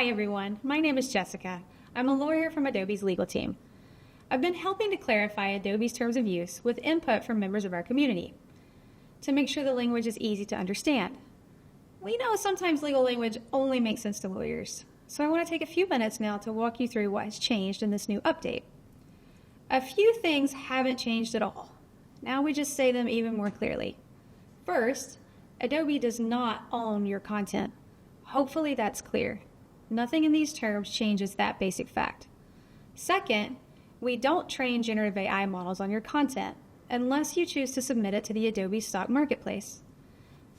Hi everyone, my name is Jessica. I'm a lawyer from Adobe's legal team. I've been helping to clarify Adobe's terms of use with input from members of our community to make sure the language is easy to understand. We know sometimes legal language only makes sense to lawyers, so I want to take a few minutes now to walk you through what has changed in this new update. A few things haven't changed at all. Now we just say them even more clearly. First, Adobe does not own your content. Hopefully that's clear. Nothing in these terms changes that basic fact. Second, we don't train generative AI models on your content unless you choose to submit it to the Adobe Stock Marketplace.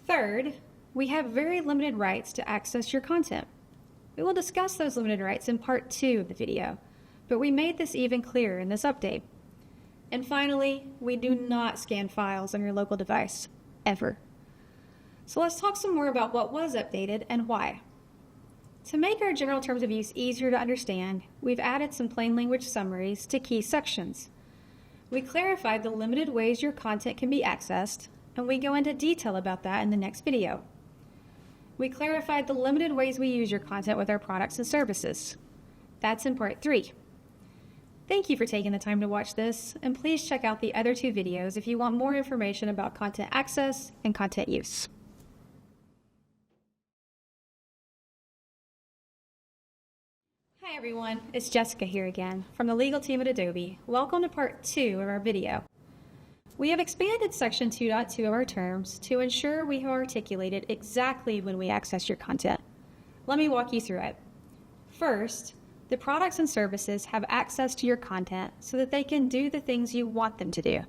Third, we have very limited rights to access your content. We will discuss those limited rights in part 2 of the video, but we made this even clearer in this update. And finally, we do not scan files on your local device, ever. So let's talk some more about what was updated and why. To make our general terms of use easier to understand, we've added some plain language summaries to key sections. We clarified the limited ways your content can be accessed, and we go into detail about that in the next video. We clarified the limited ways we use your content with our products and services. That's in part 3. Thank you for taking the time to watch this, and please check out the other 2 videos if you want more information about content access and content use. Hi everyone, it's Jessica here again from the legal team at Adobe. Welcome to part 2 of our video. We have expanded section 2.2 of our terms to ensure we have articulated exactly when we access your content. Let me walk you through it. First, the products and services have access to your content so that they can do the things you want them to do.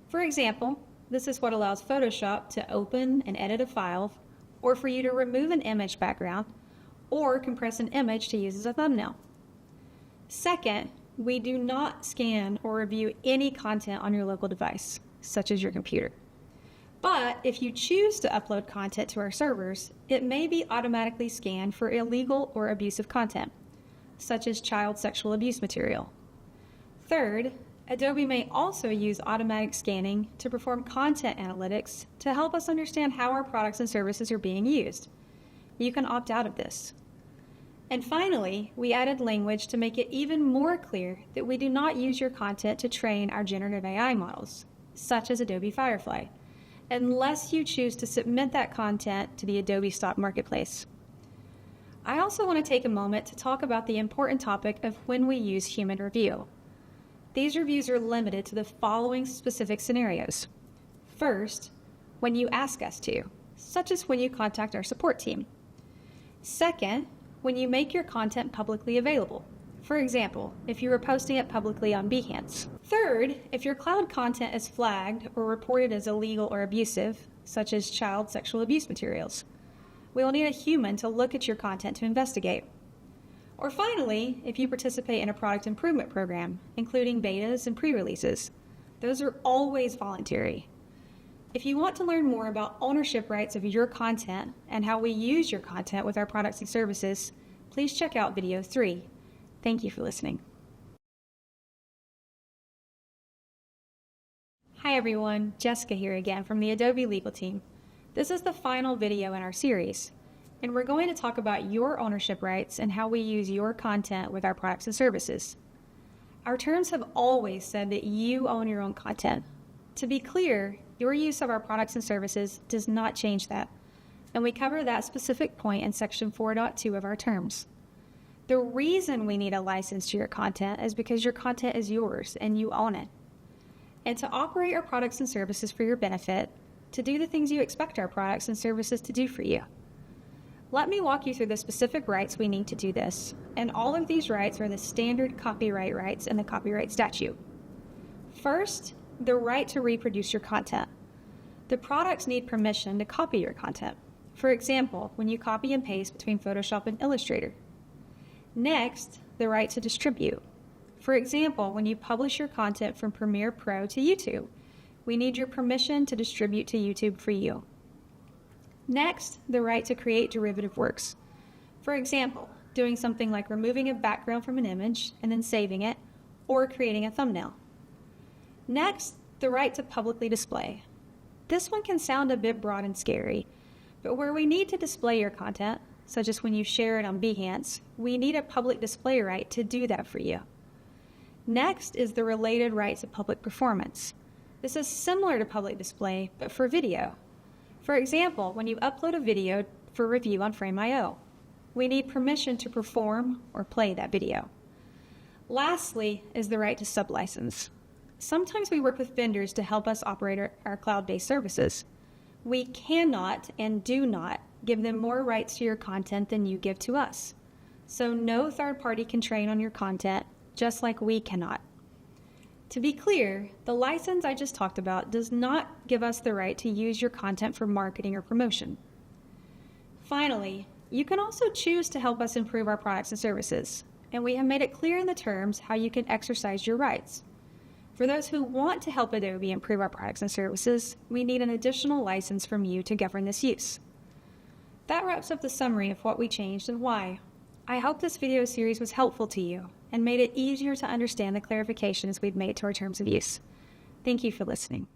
For example, this is what allows Photoshop to open and edit a file, or for you to remove an image background, or compress an image to use as a thumbnail. Second, we do not scan or review any content on your local device, such as your computer. But if you choose to upload content to our servers, it may be automatically scanned for illegal or abusive content, such as child sexual abuse material. Third, Adobe may also use automatic scanning to perform content analytics to help us understand how our products and services are being used. You can opt out of this. And finally, we added language to make it even more clear that we do not use your content to train our generative AI models, such as Adobe Firefly, unless you choose to submit that content to the Adobe Stock Marketplace. I also want to take a moment to talk about the important topic of when we use human review. These reviews are limited to the following specific scenarios. First, when you ask us to, such as when you contact our support team. Second, when you make your content publicly available. For example, if you are posting it publicly on Behance. Third, if your cloud content is flagged or reported as illegal or abusive, such as child sexual abuse materials. We will need a human to look at your content to investigate. Or finally, if you participate in a product improvement program, including betas and pre-releases. Those are always voluntary. If you want to learn more about ownership rights of your content and how we use your content with our products and services, please check out video 3. Thank you for listening. Hi everyone, Jessica here again from the Adobe legal team. This is the final video in our series, and we're going to talk about your ownership rights and how we use your content with our products and services. Our terms have always said that you own your own content. To be clear, your use of our products and services does not change that, and we cover that specific point in section 4.2 of our terms. The reason we need a license to your content is because your content is yours and you own it. And to operate our products and services for your benefit, to do the things you expect our products and services to do for you. Let me walk you through the specific rights we need to do this, and all of these rights are the standard copyright rights in the copyright statute. First, the right to reproduce your content. The products need permission to copy your content. For example, when you copy and paste between Photoshop and Illustrator. Next, the right to distribute. For example, when you publish your content from Premiere Pro to YouTube, we need your permission to distribute to YouTube for you. Next, the right to create derivative works. For example, doing something like removing a background from an image and then saving it, or creating a thumbnail. Next, the right to publicly display. This one can sound a bit broad and scary, but where we need to display your content, such as when you share it on Behance, we need a public display right to do that for you. Next is the related rights of public performance. This is similar to public display, but for video. For example, when you upload a video for review on Frame.io, we need permission to perform or play that video. Lastly is the right to sublicense. Sometimes we work with vendors to help us operate our cloud-based services. We cannot and do not give them more rights to your content than you give to us. So no third party can train on your content, just like we cannot. To be clear, the license I just talked about does not give us the right to use your content for marketing or promotion. Finally, you can also choose to help us improve our products and services, and we have made it clear in the terms how you can exercise your rights. For those who want to help Adobe improve our products and services, we need an additional license from you to govern this use. That wraps up the summary of what we changed and why. I hope this video series was helpful to you and made it easier to understand the clarifications we've made to our terms of use. Thank you for listening.